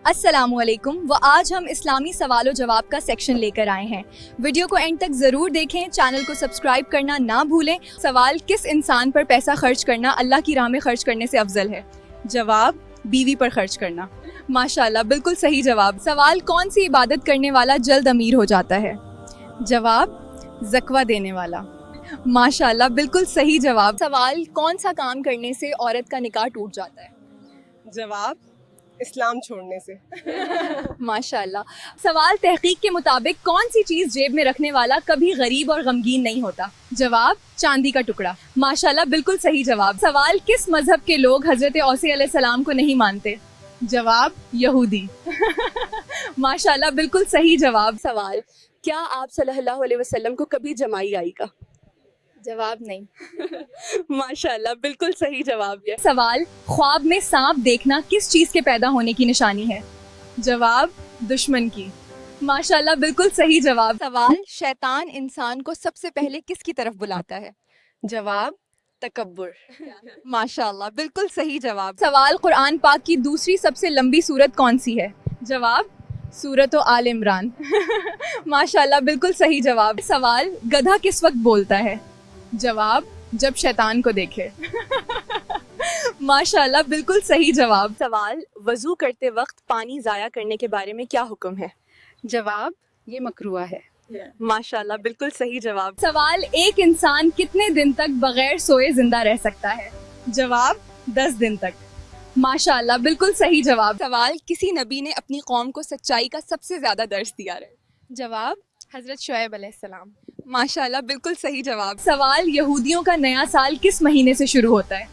السلام علیکم آج ہم اسلامی سوال و جواب کا سیکشن لے کر آئے ہیں. ویڈیو کو اینڈ تک ضرور دیکھیں, چینل کو سبسکرائب کرنا نہ بھولیں. سوال, کس انسان پر پیسہ خرچ کرنا اللہ کی راہ میں خرچ کرنے سے افضل ہے؟ جواب, بیوی پر خرچ کرنا. ماشاءاللہ, بالکل صحیح جواب. سوال, کون سی عبادت کرنے والا جلد امیر ہو جاتا ہے؟ جواب, زکوہ دینے والا. ماشاءاللہ, بالکل صحیح جواب. سوال, کون سا کام کرنے سے عورت کا نکاح ٹوٹ جاتا ہے؟ جواب, اسلام چھوڑنے سے. ماشاءاللہ. سوال, تحقیق کے مطابق کون سی چیز جیب میں رکھنے والا کبھی غریب اور غمگین نہیں ہوتا؟ جواب, چاندی کا ٹکڑا. ماشاءاللہ, بالکل صحیح جواب. سوال, کس مذہب کے لوگ حضرت عیسی علیہ السلام کو نہیں مانتے؟ جواب, یہودی. ماشاءاللہ, بالکل صحیح جواب. سوال, کیا آپ صلی اللہ علیہ وسلم کو کبھی جمائی آئی کا؟ جواب, نہیں. ماشاءاللہ, بالکل صحیح جواب ہے. سوال, خواب میں سانپ دیکھنا کس چیز کے پیدا ہونے کی نشانی ہے؟ جواب, دشمن کی. ماشاءاللہ, بالکل صحیح جواب. سوال, شیطان انسان کو سب سے پہلے کس کی طرف بلاتا ہے؟ جواب, تکبر. ماشاءاللہ, بالکل صحیح جواب. سوال, قرآن پاک کی دوسری سب سے لمبی سورت کون سی ہے؟ جواب, سورۃ آل عمران. ماشاءاللہ, بالکل صحیح جواب. سوال, گدھا کس وقت بولتا ہے؟ جواب, جب شیطان کو دیکھے. ماشاءاللہ, بالکل صحیح جواب. سوال, وضو کرتے وقت پانی ضائع کرنے کے بارے میں کیا حکم ہے؟ جواب, یہ مکروہ ہے. ماشاءاللہ, بالکل صحیح جواب. سوال, ایک انسان کتنے دن تک بغیر سوئے زندہ رہ سکتا ہے؟ جواب, 10 دن تک. ماشاءاللہ, بالکل صحیح جواب. سوال, کسی نبی نے اپنی قوم کو سچائی کا سب سے زیادہ درس دیا ہے؟ جواب, حضرت شعیب علیہ السلام. ماشاءاللہ, بالکل صحیح جواب. سوال, یہودیوں کا نیا سال کس مہینے سے شروع ہوتا ہے؟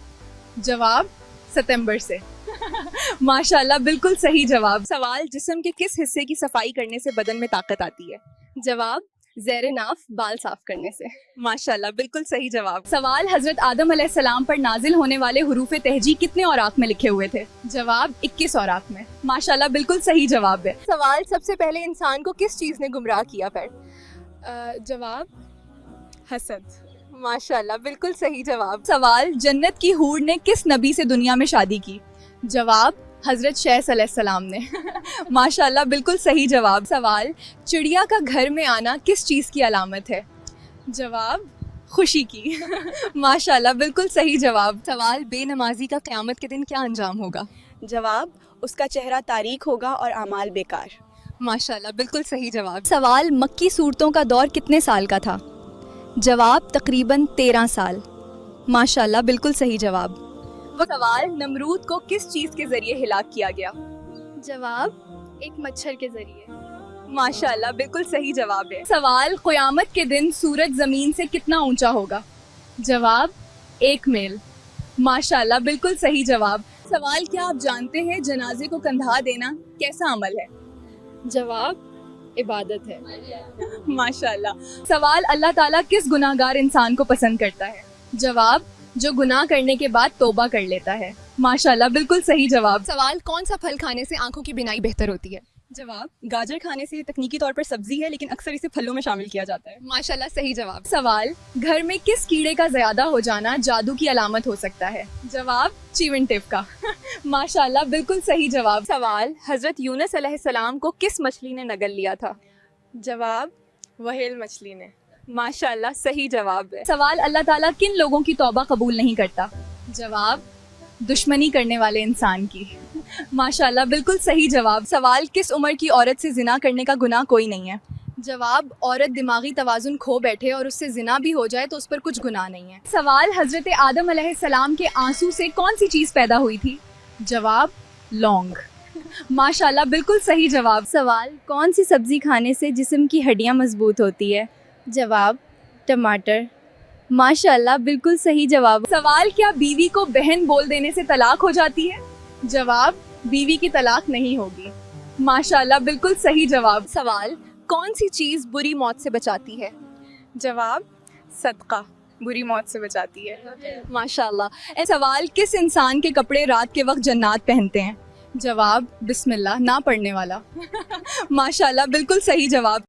جواب, ستمبر سے. ماشاءاللہ, بالکل صحیح جواب. سوال, جسم کے کس حصے کی صفائی کرنے سے بدن میں طاقت آتی ہے؟ جواب, زیر ناف بال صاف کرنے سے. ماشاءاللہ, بالکل صحیح جواب. سوال, حضرت آدم علیہ السلام پر نازل ہونے والے حروف تہجی کتنے اوراق میں لکھے ہوئے تھے؟ جواب, 21 اوراق میں. ماشاءاللہ, بالکل صحیح جواب ہے. سوال, سب سے پہلے انسان کو کس چیز نے گمراہ کیا پھر؟ جواب, حسد. ماشاءاللہ, بالکل صحیح جواب. سوال, جنت کی حور نے کس نبی سے دنیا میں شادی کی؟ جواب, حضرت شیث علیہ السلام نے. ماشاءاللہ, بالکل صحیح جواب. سوال, چڑیا کا گھر میں آنا کس چیز کی علامت ہے؟ جواب, خوشی کی. ماشاءاللہ, بالکل صحیح جواب. سوال, بے نمازی کا قیامت کے دن کیا انجام ہوگا؟ جواب, اس کا چہرہ تاریک ہوگا اور اعمال بیکار. ماشاءاللہ, بالکل صحیح جواب. سوال, مکی صورتوں کا دور کتنے سال کا تھا؟ جواب, تقریباً 13 سال. ماشاءاللہ, بالکل صحیح جواب. سوال, نمرود کو کس چیز کے ذریعے ہلاک کیا گیا؟ جواب, ایک مچھر کے ذریعے. ماشاءاللہ, بالکل صحیح جواب ہے. سوال, قیامت کے دن سورج زمین سے کتنا اونچا ہوگا؟ جواب, 1 میل. ماشاءاللہ, بالکل صحیح جواب. سوال, کیا آپ جانتے ہیں جنازے کو کندھا دینا کیسا عمل ہے؟ جواب, عبادت ہے. ماشاءاللہ. سوال, اللہ تعالیٰ کس گناہگار انسان کو پسند کرتا ہے؟ جواب, جو گناہ کرنے کے بعد توبہ کر لیتا ہے. ماشاءاللہ, بالکل صحیح جواب. سوال, کون سا پھل کھانے سے آنکھوں کی بینائی بہتر ہوتی ہے؟ جواب, گاجر کھانے سے تکنیکی طور پر سبزی ہے لیکن اکثر اسے پھلوں میں شامل کیا جاتا ہے. ماشاءاللہ, صحیح جواب. سوال, گھر میں کس کیڑے کا زیادہ ہو جانا جادو کی علامت ہو سکتا ہے؟ جواب, چیون ٹپ کا. ماشاءاللہ, بالکل صحیح جواب. سوال, حضرت یونس علیہ السلام کو کس مچھلی نے نگل لیا تھا؟ جواب, وہیل مچھلی نے. ماشاءاللہ, صحیح جواب ہے. سوال, اللہ تعالیٰ کن لوگوں کی توبہ قبول نہیں کرتا؟ جواب, دشمنی کرنے والے انسان کی. ماشاءاللہ, بالکل صحیح جواب. سوال, کس عمر کی عورت سے زنا کرنے کا گناہ کوئی نہیں ہے؟ جواب, عورت دماغی توازن کھو بیٹھے اور اس سے زنا بھی ہو جائے تو اس پر کچھ گناہ نہیں ہے. سوال, حضرت آدم علیہ السلام کے آنسو سے کون سی چیز پیدا ہوئی تھی؟ جواب, لونگ. ماشاءاللہ, بالکل صحیح جواب. سوال, کون سی سبزی کھانے سے جسم کی ہڈیاں مضبوط ہوتی ہے؟ جواب, ٹماٹر. ماشاءاللہ, بالکل صحیح جواب. سوال, کیا بیوی کو بہن بول دینے سے طلاق ہو جاتی ہے؟ جواب, بیوی کی طلاق نہیں ہوگی. ماشاءاللہ, بالکل صحیح جواب. سوال, کون سی چیز بری موت سے بچاتی ہے؟ جواب, صدقہ بری موت سے بچاتی ہے. ماشاءاللہ. سوال, کس انسان کے کپڑے رات کے وقت جنات پہنتے ہیں؟ جواب, بسم اللہ نہ پڑھنے والا. ماشاءاللہ, بالکل صحیح جواب.